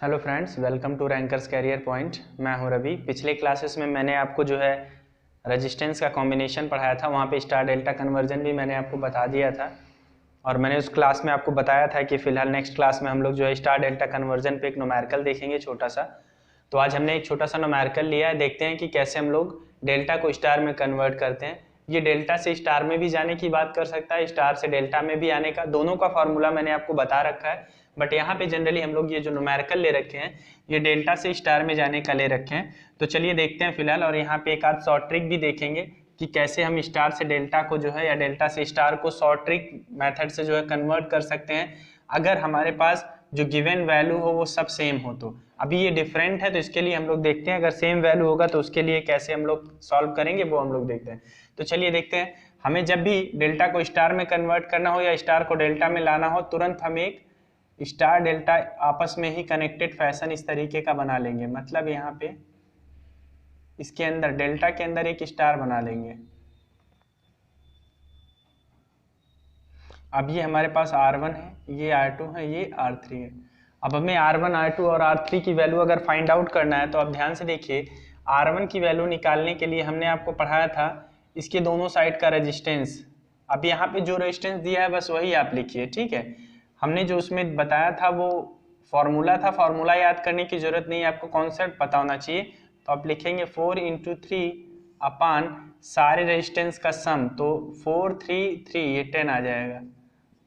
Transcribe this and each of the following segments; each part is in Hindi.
Hello friends, welcome to rankers career point. मैं हूं रवि। पिछले क्लासेस में मैंने आपको जो है रेजिस्टेंस का कॉम्बिनेशन पढ़ाया था, वहां पे स्टार डेल्टा कन्वर्जन भी मैंने आपको बता दिया था और मैंने उस क्लास में आपको बताया था कि फिलहाल नेक्स्ट क्लास में हम लोग जो है स्टार डेल्टा कन्वर्जन पे एक न्यूमेरिकल देखेंगे छोटा सा। तो आज हमने एक छोटा सा न्यूमेरिकल लिया है, देखते हैं कि कैसे हम लोग डेल्टा को स्टार में कन्वर्ट करते हैं। ये डेल्टा से स्टार में भी जाने की बात कर सकता है, स्टार से डेल्टा में भी आने का, दोनों का फॉर्मूला मैंने आपको बता रखा है। बट यहाँ पे जनरली हम लोग ये जो न्यूमेरिकल ले रखे हैं ये डेल्टा से स्टार में जाने का ले रखे हैं। तो चलिए देखते हैं फिलहाल, और यहाँ पे एक आध शॉर्ट ट्रिक भी देखेंगे कि कैसे हम स्टार से डेल्टा को जो है या डेल्टा से स्टार को शॉर्ट ट्रिक मेथड से जो है कन्वर्ट कर सकते हैं, अगर हमारे पास जो गिवन वैल्यू हो वो सब सेम हो। तो अभी ये डिफरेंट है, तो इसके लिए हम लोग देखते हैं अगर सेम वैल्यू होगा तो उसके लिए कैसे हम लोग सॉल्व करेंगे वो हम लोग देखते हैं। तो चलिए देखते हैं, हमें जब भी डेल्टा को स्टार में कन्वर्ट करना हो या स्टार को डेल्टा में लाना हो, तुरंत हम एक स्टार डेल्टा आपस में ही कनेक्टेड फैशन इस तरीके का बना लेंगे। मतलब यहाँ पे इसके अंदर डेल्टा के अंदर एक स्टार बना लेंगे। अब ये हमारे पास R1 है, ये R2 है, ये R3 है। अब हमें R1, R2 और R3 की वैल्यू अगर फाइंड आउट करना है तो आप ध्यान से देखिए, R1 की वैल्यू निकालने के लिए हमने आपको पढ़ाया था इसके दोनों साइड का रेजिस्टेंस। अब यहाँ पे जो रेजिस्टेंस दिया है बस वही आप लिखिए, ठीक है। हमने जो उसमें बताया था वो फॉर्मूला था, फॉर्मूला याद करने की जरूरत नहीं है, आपको कॉन्सेप्ट पता होना चाहिए। तो आप लिखेंगे 4 × 3 अपान सारे रेजिस्टेंस का सम, तो 4 3 3 ये 10 आ जाएगा,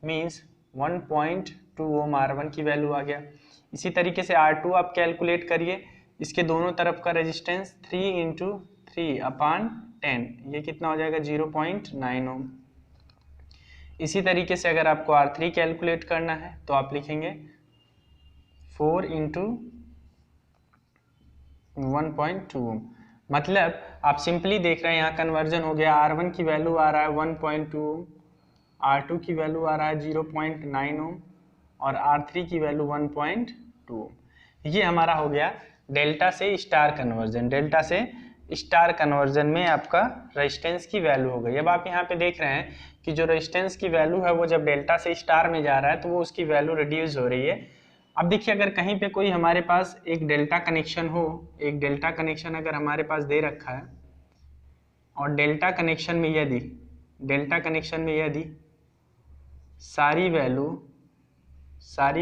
मीन्स 1.2 ओम R1 की वैल्यू आ गया। इसी तरीके से R2 आप कैलकुलेट करिए, इसके दोनों तरफ का रेजिस्टेंस 3 × 3 अपान 10, ये कितना हो जाएगा 0.9 ओम। इसी तरीके से अगर आपको R3 कैलकुलेट करना है तो आप लिखेंगे 4 × 1.2 ओम। मतलब आप सिंपली देख रहे हैं यहाँ कन्वर्जन हो गया, R1 की वैल्यू आ रहा है 1.2 ओम, R2 की वैल्यू आ रहा है 0.9 ओम और R3 की वैल्यू 1.2 ओम। ये हमारा हो गया डेल्टा से स्टार कन्वर्जन। डेल्टा से स्टार कन्वर्जन में आपका रेजिस्टेंस की वैल्यू हो गई। अब आप यहाँ पे देख रहे हैं कि जो रेजिस्टेंस की वैल्यू है वो जब डेल्टा से स्टार में जा रहा है तो वो उसकी वैल्यू रिड्यूस हो रही है। अब देखिए, अगर कहीं पे कोई हमारे पास एक डेल्टा कनेक्शन हो, एक डेल्टा कनेक्शन अगर हमारे पास दे रखा है और डेल्टा कनेक्शन में यदि सारी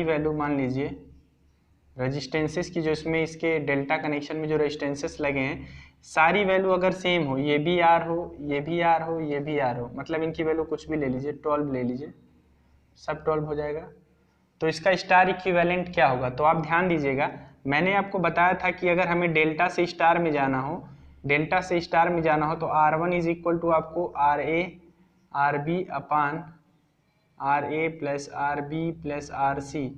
वैल्यू मान लीजिए रेजिस्टेंसेस की, जो इसमें इसके डेल्टा कनेक्शन में जो रेजिस्टेंसेस लगे हैं, सारी वैल्यू अगर सेम हो, ये भी R हो, ये भी R हो, ये भी R हो, मतलब इनकी वैल्यू कुछ भी ले लीजिए, 12 ले लीजिए, सब 12 हो जाएगा, तो इसका स्टार इक्विवेलेंट क्या होगा। तो आप ध्यान दीजिएगा, मैंने आपको बताया था कि अगर हमें डेल्टा से स्टार में जाना हो, तो R1 इज इक्वल टू आपको RA RB अपान RA plus RB plus RC,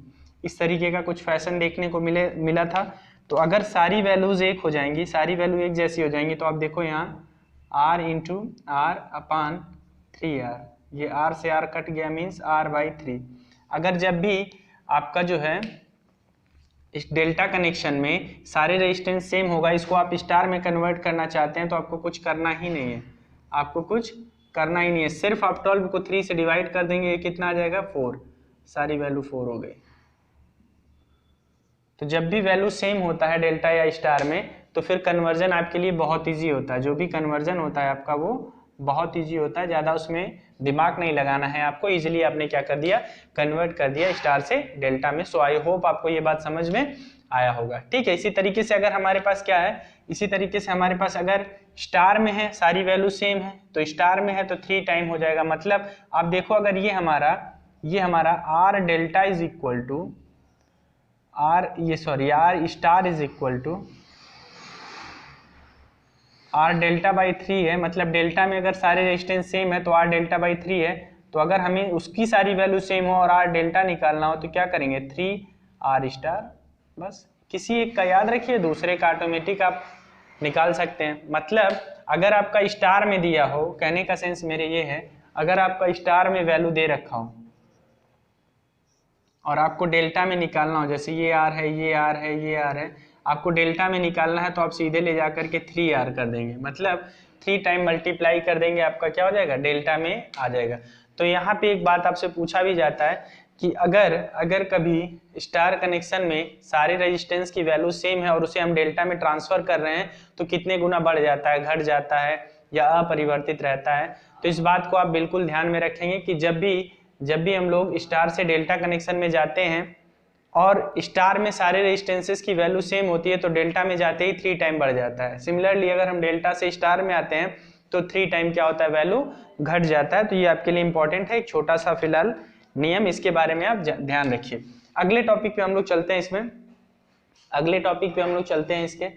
इस तरीके का कुछ फैशन देखने को मिला था। तो अगर सारी वैल्यूज एक हो जाएंगी, सारी वैल्यू एक जैसी हो जाएंगी, तो आप देखो यहाँ R × R अपान 3R, ये R से R कट गया, मीन्स R/3। अगर जब भी आपका जो है इस डेल्टा कनेक्शन में सारे रेजिस्टेंस सेम होगा, इसको आप स्टार में कन्वर्ट करना चाहते हैं तो आपको कुछ करना ही नहीं है, सिर्फ आप 12 को 3 से डिवाइड कर देंगे, ये कितना आ जाएगा 4, सारी वैल्यू 4 हो गई। तो जब भी वैल्यू सेम होता है डेल्टा या स्टार में तो फिर कन्वर्जन आपके लिए बहुत इजी होता है। जो भी कन्वर्जन होता है आपका वो बहुत इजी होता है, ज़्यादा उसमें दिमाग नहीं लगाना है आपको, इजीली आपने क्या कर दिया, कन्वर्ट कर दिया स्टार से डेल्टा में। सो आई होप आपको ये बात समझ में आया होगा, ठीक है। इसी तरीके से अगर हमारे पास क्या है, अगर स्टार में है सारी वैल्यू सेम है, तो स्टार में है तो 3 टाइम हो जाएगा। मतलब आप देखो, अगर ये हमारा R delta is equal to R star is equal to R delta by 3 है, मतलब डेल्टा में अगर सारे रेजिस्टेंस सेम है तो R डेल्टा बाई 3 है। तो अगर हमें उसकी सारी वैल्यू सेम हो और R डेल्टा निकालना हो तो क्या करेंगे, 3R स्टार, बस किसी एक का याद रखिए, दूसरे का ऑटोमेटिक आप निकाल सकते हैं। मतलब अगर आपका स्टार में दिया हो, कहने का सेंस मेरे ये है, अगर आपका स्टार में वैल्यू दे रखा हो और आपको डेल्टा में निकालना हो, जैसे ये R है, ये R है, ये R है, आपको डेल्टा में निकालना है तो आप सीधे ले जा करके 3R कर देंगे, मतलब 3 टाइम मल्टीप्लाई कर देंगे, आपका क्या हो जाएगा, डेल्टा में आ जाएगा। तो यहाँ पे एक बात आपसे पूछा भी जाता है कि अगर कभी स्टार कनेक्शन में सारे रेजिस्टेंस की वैल्यू सेम है और उसे हम डेल्टा में ट्रांसफर कर रहे हैं तो कितने गुना बढ़ जाता है, घट जाता है या अपरिवर्तित रहता है। तो इस बात को आप बिल्कुल ध्यान में रखेंगे कि जब भी हम लोग स्टार से डेल्टा कनेक्शन में जाते हैं और स्टार में सारे रेजिस्टेंसेस की वैल्यू सेम होती है तो डेल्टा में जाते ही 3 टाइम बढ़ जाता है। सिमिलरली अगर हम डेल्टा से स्टार में आते हैं तो 3 टाइम क्या होता है, वैल्यू घट जाता है। तो ये आपके लिए इंपॉर्टेंट है, एक छोटा सा फिलहाल नियम, इसके बारे में आप ध्यान रखिए। अगले टॉपिक पे हम लोग चलते हैं इसके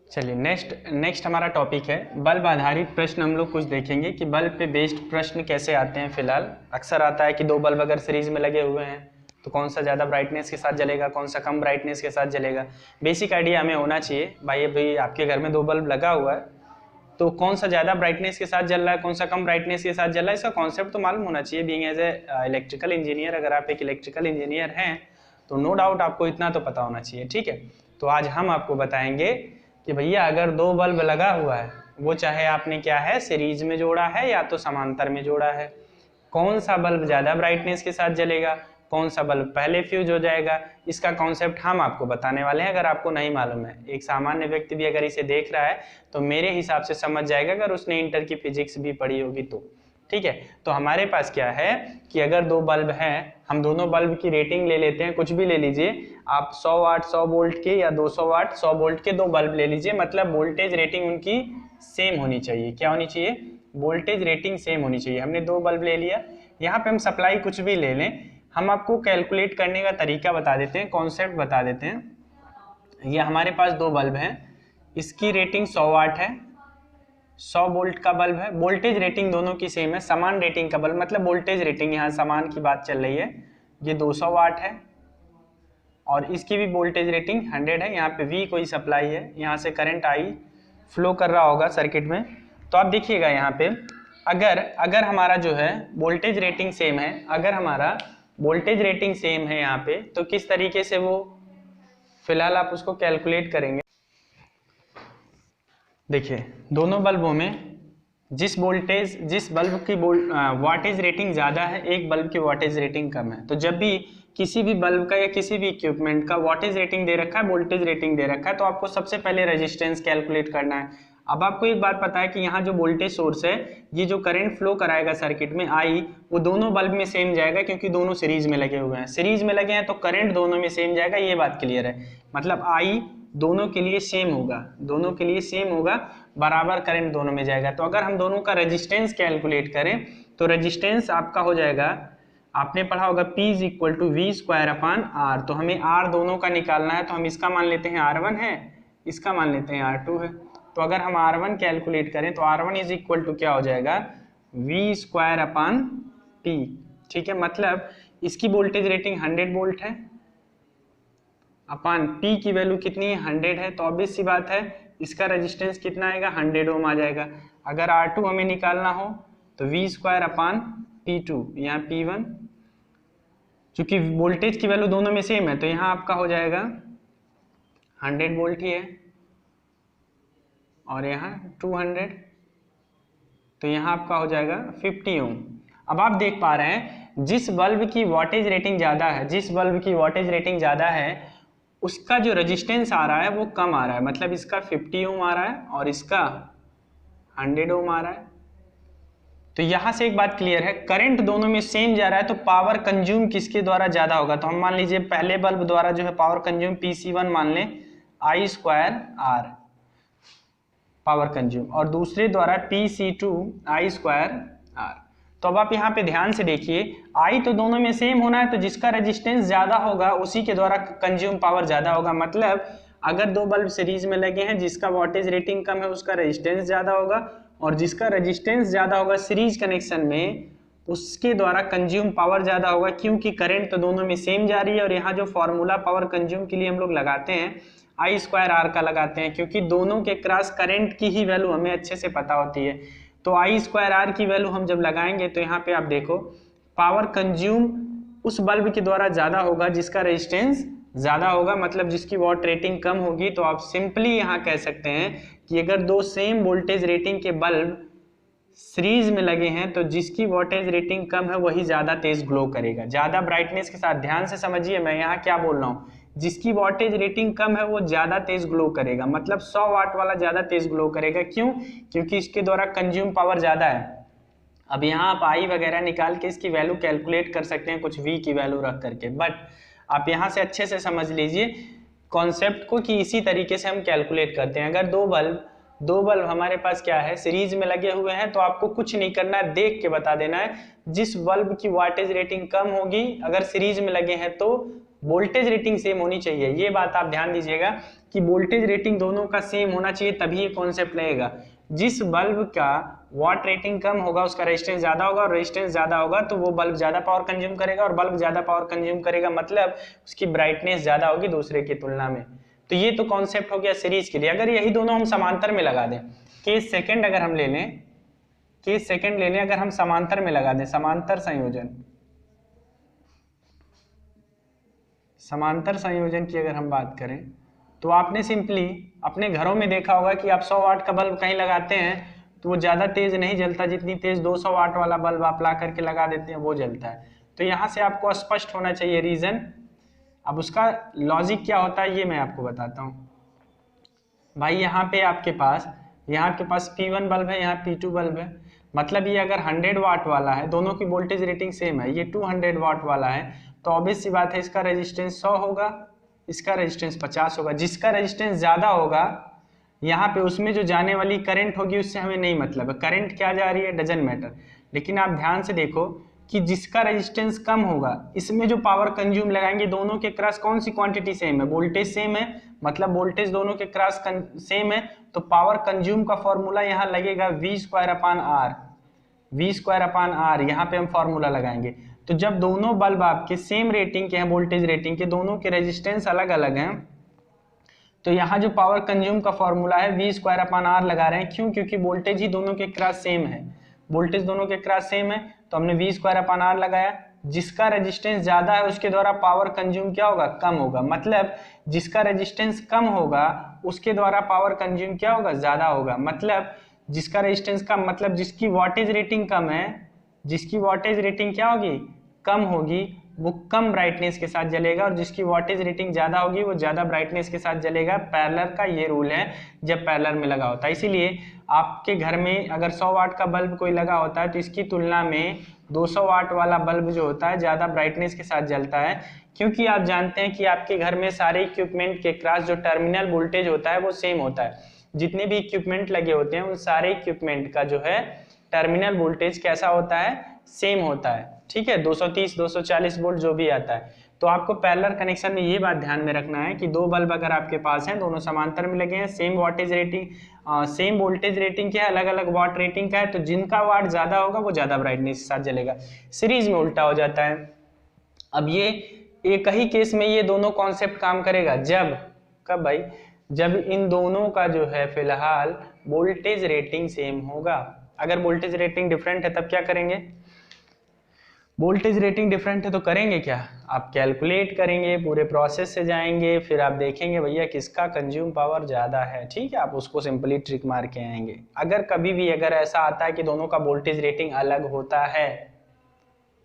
चलिए नेक्स्ट हमारा टॉपिक है बल्ब आधारित प्रश्न। हम लोग कुछ देखेंगे कि बल्ब पे बेस्ड प्रश्न कैसे आते हैं। फिलहाल अक्सर आता है कि 2 बल्ब अगर सीरीज में लगे हुए हैं तो कौन सा ज़्यादा ब्राइटनेस के साथ जलेगा, कौन सा कम ब्राइटनेस के साथ जलेगा। बेसिक आइडिया हमें होना चाहिए भाई आपके घर में 2 बल्ब लगा हुआ है तो कौन सा ज़्यादा ब्राइटनेस के साथ जल रहा है, कौन सा कम ब्राइटनेस के साथ जल रहा है, इसका कॉन्सेप्ट तो मालूम होना चाहिए। Being as a electrical engineer, अगर आप एक इलेक्ट्रिकल इंजीनियर हैं तो नो डाउट आपको इतना तो पता होना चाहिए, ठीक है। तो आज हम आपको बताएंगे कि भैया अगर 2 बल्ब लगा हुआ है, वो चाहे आपने क्या है सीरीज में जोड़ा है या तो समांतर में जोड़ा है, कौन सा बल्ब ज़्यादा ब्राइटनेस के साथ जलेगा, कौन सा बल्ब पहले फ्यूज हो जाएगा, इसका कॉन्सेप्ट हम आपको बताने वाले हैं। अगर आपको नहीं मालूम है, एक सामान्य व्यक्ति भी अगर इसे देख रहा है तो मेरे हिसाब से समझ जाएगा अगर उसने इंटर की फिजिक्स भी पढ़ी होगी तो, ठीक है। तो हमारे पास क्या है कि अगर 2 बल्ब हैं, हम दोनों बल्ब की रेटिंग ले लेते हैं, कुछ भी ले लीजिए आप, 100 वाट 100 वोल्ट के या 200 वाट 100 वोल्ट के 2 बल्ब ले लीजिए, मतलब वोल्टेज रेटिंग उनकी सेम होनी चाहिए। क्या होनी चाहिए, वोल्टेज रेटिंग सेम होनी चाहिए। हमने 2 बल्ब ले लिया, यहाँ पे हम सप्लाई कुछ भी ले लें, हम आपको कैलकुलेट करने का तरीका बता देते हैं, कॉन्सेप्ट बता देते हैं। ये हमारे पास 2 बल्ब हैं, इसकी रेटिंग 100 वाट है, 100 वोल्ट का बल्ब है, वोल्टेज रेटिंग दोनों की सेम है, समान रेटिंग का बल्ब, मतलब वोल्टेज रेटिंग यहाँ समान की बात चल रही है। ये 200 वाट है और इसकी भी वोल्टेज रेटिंग 100 है। यहाँ पे V कोई सप्लाई है, यहाँ से करंट I फ्लो कर रहा होगा सर्किट में। तो आप देखिएगा यहाँ पे अगर हमारा जो है वोल्टेज रेटिंग सेम है, अगर हमारा वोल्टेज रेटिंग सेम है यहाँ पे, तो किस तरीके से वो फिलहाल आप उसको कैलकुलेट करेंगे। देखिए दोनों बल्बों में जिस बल्ब की वाटेज रेटिंग ज़्यादा है, एक बल्ब की वाटेज रेटिंग कम है, तो जब भी किसी भी बल्ब का या किसी भी इक्विपमेंट का वाटेज रेटिंग दे रखा है, वोल्टेज रेटिंग दे रखा है, तो आपको सबसे पहले रेजिस्टेंस कैलकुलेट करना है। अब आपको एक बात पता है कि यहाँ जो वोल्टेज सोर्स है, ये जो करंट फ्लो कराएगा सर्किट में I, वो दोनों बल्ब में सेम जाएगा क्योंकि दोनों सीरीज में लगे हुए हैं। सीरीज में लगे हैं तो करंट दोनों में सेम जाएगा, ये बात क्लियर है। मतलब I दोनों के लिए सेम होगा, बराबर करंट दोनों में जाएगा। तो अगर हम दोनों का रेजिस्टेंस कैलकुलेट करें तो रेजिस्टेंस आपका हो जाएगा, आपने पढ़ा होगा P = V²/R। तो हमें R दोनों का निकालना है, तो हम इसका मान लेते हैं R1 है, इसका मान लेते हैं R2 है। तो अगर हम R1 कैलकुलेट करें तो R1 क्या हो जाएगा, V²/T, ठीक है। मतलब इसकी वोल्टेज रेटिंग 100 वोल्ट है, अपान P की वैल्यू कितनी है, 100 है, तो ऑब्वियस सी बात है इसका रेजिस्टेंस कितना आएगा, 100 ओम आ जाएगा। अगर R2 हमें निकालना हो तो V²/P2, यहाँ P1, चूंकि वोल्टेज की वैल्यू दोनों में सेम है तो यहाँ आपका हो जाएगा 100 वोल्ट ही है और यहाँ 200, तो यहाँ आपका हो जाएगा 50 ओम। अब आप देख पा रहे हैं जिस बल्ब की वाटेज रेटिंग ज़्यादा है, उसका जो रेजिस्टेंस आ रहा है वो कम आ रहा है, मतलब इसका 50 ओम आ रहा है और इसका 100 ओम आ रहा है। तो यहाँ से एक बात क्लियर है, करंट दोनों में सेम जा रहा है तो पावर कंज्यूम किसके द्वारा ज़्यादा होगा। तो हम मान लीजिए पहले बल्ब द्वारा जो है पावर कंज्यूम PC1 मान लें I²R पावर कंज्यूम, और दूसरे द्वारा PC2 I²R। तो अब आप यहाँ पे ध्यान से देखिए, I तो दोनों में सेम होना है, तो जिसका रेजिस्टेंस ज़्यादा होगा उसी के द्वारा कंज्यूम पावर ज़्यादा होगा। मतलब अगर 2 बल्ब सीरीज में लगे हैं, जिसका वोल्टेज रेटिंग कम है उसका रेजिस्टेंस ज़्यादा होगा, और जिसका रेजिस्टेंस ज़्यादा होगा सीरीज कनेक्शन में, उसके द्वारा कंज्यूम पावर ज़्यादा होगा, क्योंकि करंट तो दोनों में सेम जा रही है। और यहाँ जो फॉर्मूला पावर कंज्यूम के लिए हम लोग लगाते हैं I²R का लगाते हैं, क्योंकि दोनों के क्रॉस करंट की ही वैल्यू हमें अच्छे से पता होती है। तो I²R की वैल्यू हम जब लगाएंगे तो यहाँ पे आप देखो पावर कंज्यूम उस बल्ब के द्वारा ज़्यादा होगा जिसका रेजिस्टेंस ज़्यादा होगा, मतलब जिसकी वॉट रेटिंग कम होगी। तो आप सिंपली यहाँ कह सकते हैं कि अगर 2 सेम वोल्टेज रेटिंग के बल्ब सीरीज में लगे हैं तो जिसकी वोल्टेज रेटिंग कम है वही ज्यादा तेज ग्लो करेगा, ज्यादा ब्राइटनेस के साथ। ध्यान से समझिए मैं यहाँ क्या बोल रहा हूँ, जिसकी वोल्टेज रेटिंग कम है वो ज्यादा तेज ग्लो करेगा, मतलब 100 वाट वाला ज्यादा तेज ग्लो करेगा। क्यों? क्योंकि इसके द्वारा कंज्यूम पावर ज्यादा है। अब यहाँ आप आई वगैरह निकाल के इसकी वैल्यू कैलकुलेट कर सकते हैं कुछ वी की वैल्यू रख करके, बट आप यहाँ से अच्छे से समझ लीजिए कॉन्सेप्ट को कि इसी तरीके से हम कैलकुलेट करते हैं। अगर दो बल्ब हमारे पास क्या है सीरीज में लगे हुए हैं तो आपको कुछ नहीं करना है, देख के बता देना है जिस बल्ब की वाटेज रेटिंग कम होगी अगर सीरीज में लगे हैं तो वोल्टेज रेटिंग सेम होनी चाहिए। ये बात आप ध्यान दीजिएगा कि वोल्टेज रेटिंग दोनों का सेम होना चाहिए, तभी ये कॉन्सेप्ट लगेगा। जिस बल्ब का वाट रेटिंग कम होगा उसका रेजिस्टेंस ज्यादा होगा, और रेजिस्टेंस ज्यादा होगा तो वो बल्ब ज्यादा पावर कंज्यूम करेगा, और बल्ब ज्यादा पावर कंज्यूम करेगा मतलब उसकी ब्राइटनेस ज्यादा होगी दूसरे की तुलना में। तो ये तो कॉन्सेप्ट हो गया सीरीज के लिए। अगर यही दोनों हम समांतर में लगा दें, केस सेकंड अगर हम ले लें, केस सेकंड ले लें, अगर हम समांतर में लगा दें, समांतर संयोजन, समांतर संयोजन की अगर हम बात करें तो आपने सिंपली अपने घरों में देखा होगा कि आप 100 वाट का बल्ब कहीं लगाते हैं तो वो ज़्यादा तेज नहीं जलता जितनी तेज 200 वाट वाला बल्ब आप ला करके लगा देते हैं वो जलता है। तो यहाँ से आपको स्पष्ट होना चाहिए रीज़न। अब उसका लॉजिक क्या होता है ये मैं आपको बताता हूँ। भाई यहाँ पे आपके पास P1 बल्ब है, यहाँ P2 बल्ब है, मतलब ये अगर 100 वाट वाला है, दोनों की वोल्टेज रेटिंग सेम है, ये 200 वाट वाला है, तो ऑब्वियस सी बात है इसका रेजिस्टेंस 100 होगा, इसका रेजिस्टेंस 50 होगा। जिसका रेजिस्टेंस ज़्यादा होगा यहाँ पे उसमें जो जाने वाली करंट होगी उससे हमें नहीं मतलब है, करंट क्या जा रही है डजंट मैटर। लेकिन आप ध्यान से देखो कि जिसका रेजिस्टेंस कम होगा इसमें जो पावर कंज्यूम लगाएंगे दोनों के क्रॉस कौन सी क्वांटिटी सेम है, वोल्टेज सेम है, मतलब वोल्टेज दोनों के क्रॉस सेम है, तो पावर कंज्यूम का फॉर्मूला यहाँ लगेगा V²/R, V²/R यहाँ पे हम फॉर्मूला लगाएंगे। तो जब दोनों बल्ब आपके सेम रेटिंग के हैं, वोल्टेज रेटिंग के, दोनों के रेजिस्टेंस अलग अलग हैं, तो यहाँ जो पावर कंज्यूम का फॉर्मूला है V²/R लगा रहे हैं। क्यों? क्योंकि वोल्टेज ही दोनों के क्रॉस सेम है, वोल्टेज दोनों के क्रॉस सेम है तो हमने V²/R लगाया। जिसका रेजिस्टेंस ज्यादा है उसके द्वारा पावर कंज्यूम क्या होगा, कम होगा, मतलब जिसका रेजिस्टेंस कम होगा उसके द्वारा पावर कंज्यूम क्या होगा, ज्यादा होगा। मतलब जिसका रेजिस्टेंस कम, मतलब जिसकी वोल्टेज रेटिंग कम है, जिसकी वोल्टेज रेटिंग क्या होगी, कम होगी, वो कम ब्राइटनेस के साथ जलेगा, और जिसकी वोल्टेज रेटिंग ज्यादा होगी वो ज्यादा ब्राइटनेस के साथ जलेगा। पैरेलल का ये रूल है जब पैरेलल में लगा होता है। इसीलिए आपके घर में अगर 100 वाट का बल्ब कोई लगा होता है तो इसकी तुलना में 200 वाट वाला बल्ब जो होता है ज्यादा ब्राइटनेस के साथ जलता है, क्योंकि आप जानते हैं कि आपके घर में सारे इक्विपमेंट के क्रॉस जो टर्मिनल वोल्टेज होता है वो सेम होता है। जितने भी इक्विपमेंट लगे होते हैं उन सारे इक्विपमेंट का जो है टर्मिनल वोल्टेज कैसा होता है, सेम होता है, ठीक है, 230 240 वोल्ट जो भी आता है। तो आपको पैरेलल कनेक्शन में ये बात ध्यान में रखना है कि दो बल्ब अगर आपके पास हैं, दोनों समांतर में लगे हैं, same voltage rating same voltage rating के अलग अलग वाट रेटिंग का है, तो जिनका वाट ज्यादा होगा वो ज्यादा ब्राइटनेस के साथ जलेगा। सीरीज में उल्टा हो जाता है। अब ये एक ही केस में ये दोनों कॉन्सेप्ट काम करेगा, जब कब भाई, जब इन दोनों का जो है फिलहाल वोल्टेज रेटिंग सेम होगा। अगर वोल्टेज रेटिंग डिफरेंट है तब क्या करेंगे, वोल्टेज रेटिंग डिफरेंट है तो करेंगे क्या, आप कैलकुलेट करेंगे, पूरे प्रोसेस से जाएंगे, फिर आप देखेंगे भैया किसका कंज्यूम पावर ज़्यादा है, ठीक है, आप उसको सिंपली ट्रिक मार के आएंगे। अगर कभी भी अगर ऐसा आता है कि दोनों का वोल्टेज रेटिंग अलग होता है,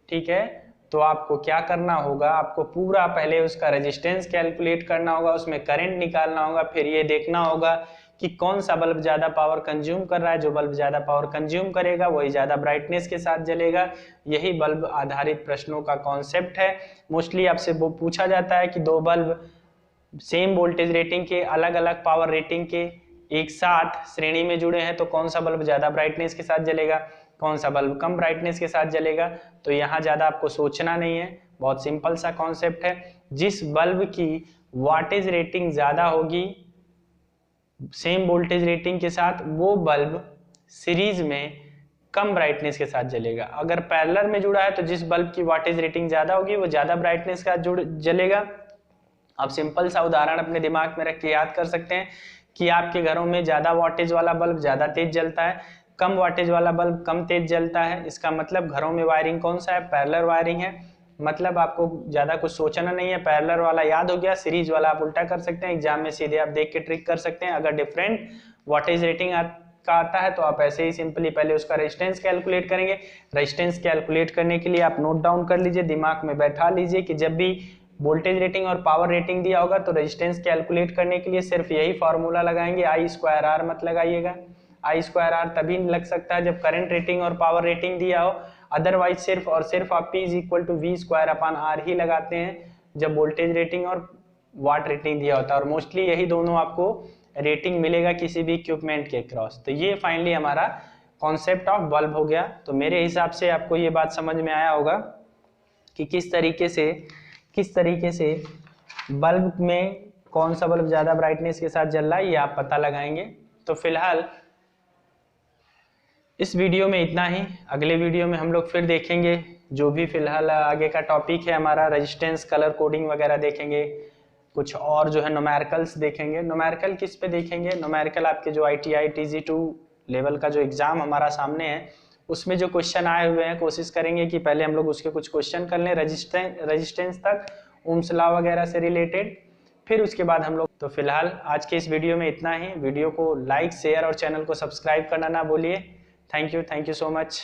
ठीक है, तो आपको क्या करना होगा, आपको पूरा पहले उसका रेजिस्टेंस कैलकुलेट करना होगा, उसमें करंट निकालना होगा, फिर ये देखना होगा कि कौन सा बल्ब ज्यादा पावर कंज्यूम कर रहा है। जो बल्ब ज्यादा पावर कंज्यूम करेगा वही ज्यादा ब्राइटनेस के साथ जलेगा। यही बल्ब आधारित प्रश्नों का कॉन्सेप्ट है। मोस्टली आपसे वो पूछा जाता है कि दो बल्ब सेम वोल्टेज रेटिंग के, अलग अलग पावर रेटिंग के, एक साथ श्रेणी में जुड़े हैं तो कौन सा बल्ब ज्यादा ब्राइटनेस के साथ जलेगा, कौन सा बल्ब कम ब्राइटनेस के साथ जलेगा। तो यहाँ ज्यादा आपको सोचना नहीं है, बहुत सिंपल सा कॉन्सेप्ट है। जिस बल्ब की वाटेज रेटिंग ज्यादा होगी सेम वोल्टेज रेटिंग के साथ, वो बल्ब सीरीज में कम ब्राइटनेस के साथ जलेगा। अगर पैरेलल में जुड़ा है तो जिस बल्ब की वाटेज रेटिंग ज्यादा होगी वो ज्यादा ब्राइटनेस का जलेगा। आप सिंपल सा उदाहरण अपने दिमाग में रख के याद कर सकते हैं कि आपके घरों में ज्यादा वाटेज वाला बल्ब ज्यादा तेज जलता है, कम वाटेज वाला बल्ब कम तेज जलता है। इसका मतलब घरों में वायरिंग कौन सा है, पैरेलल वायरिंग है। मतलब आपको ज्यादा कुछ सोचना नहीं है, पैरेलल वाला याद हो गया, सीरीज वाला आप उल्टा कर सकते हैं, एग्जाम में सीधे आप देख के ट्रिक कर सकते हैं। अगर डिफरेंट वाटेज रेटिंग का आता है तो आप ऐसे ही सिंपली पहले उसका रेजिस्टेंस कैलकुलेट करेंगे। रेजिस्टेंस कैलकुलेट करने के लिए आप नोट डाउन कर लीजिए, दिमाग में बैठा लीजिए कि जब भी वोल्टेज रेटिंग और पावर रेटिंग दिया होगा तो रेजिस्टेंस कैलकुलेट करने के लिए सिर्फ यही फॉर्मूला लगाएंगे, आई स्क्वायर आर मत लगाइएगा। आई स्क्वायर आर तभी लग सकता है जब करंट रेटिंग और पावर रेटिंग दिया हो, अदरवाइज सिर्फ और सिर्फ आप P = V square upon R ही लगाते हैं जब वोल्टेज रेटिंग और वाट रेटिंग दिया होता है, और मोस्टली यही दोनों आपको रेटिंग मिलेगा किसी भी इक्विपमेंट के क्रॉस। तो ये फाइनली हमारा कॉन्सेप्ट ऑफ बल्ब हो गया। तो मेरे हिसाब से आपको ये बात समझ में आया होगा कि किस तरीके से बल्ब में कौन सा बल्ब ज़्यादा ब्राइटनेस के साथ जल रहा है ये आप पता लगाएंगे। तो फिलहाल इस वीडियो में इतना ही। अगले वीडियो में हम लोग फिर देखेंगे जो भी फिलहाल आगे का टॉपिक है हमारा, रेजिस्टेंस, कलर कोडिंग वगैरह देखेंगे, कुछ और जो है न्यूमेरिकल्स देखेंगे। न्यूमेरिकल किस पे देखेंगे? न्यूमेरिकल आपके जो ITI TG2 लेवल का जो एग्ज़ाम हमारा सामने है उसमें जो क्वेश्चन आए हुए हैं, कोशिश करेंगे कि पहले हम लोग उसके कुछ क्वेश्चन कर लें रेजिस्टेंस तक, ओम्स लॉ वगैरह से रिलेटेड, फिर उसके बाद हम लोग। तो फिलहाल आज के इस वीडियो में इतना ही। वीडियो को लाइक, शेयर और चैनल को सब्सक्राइब करना ना भूलिए। Thank you so much.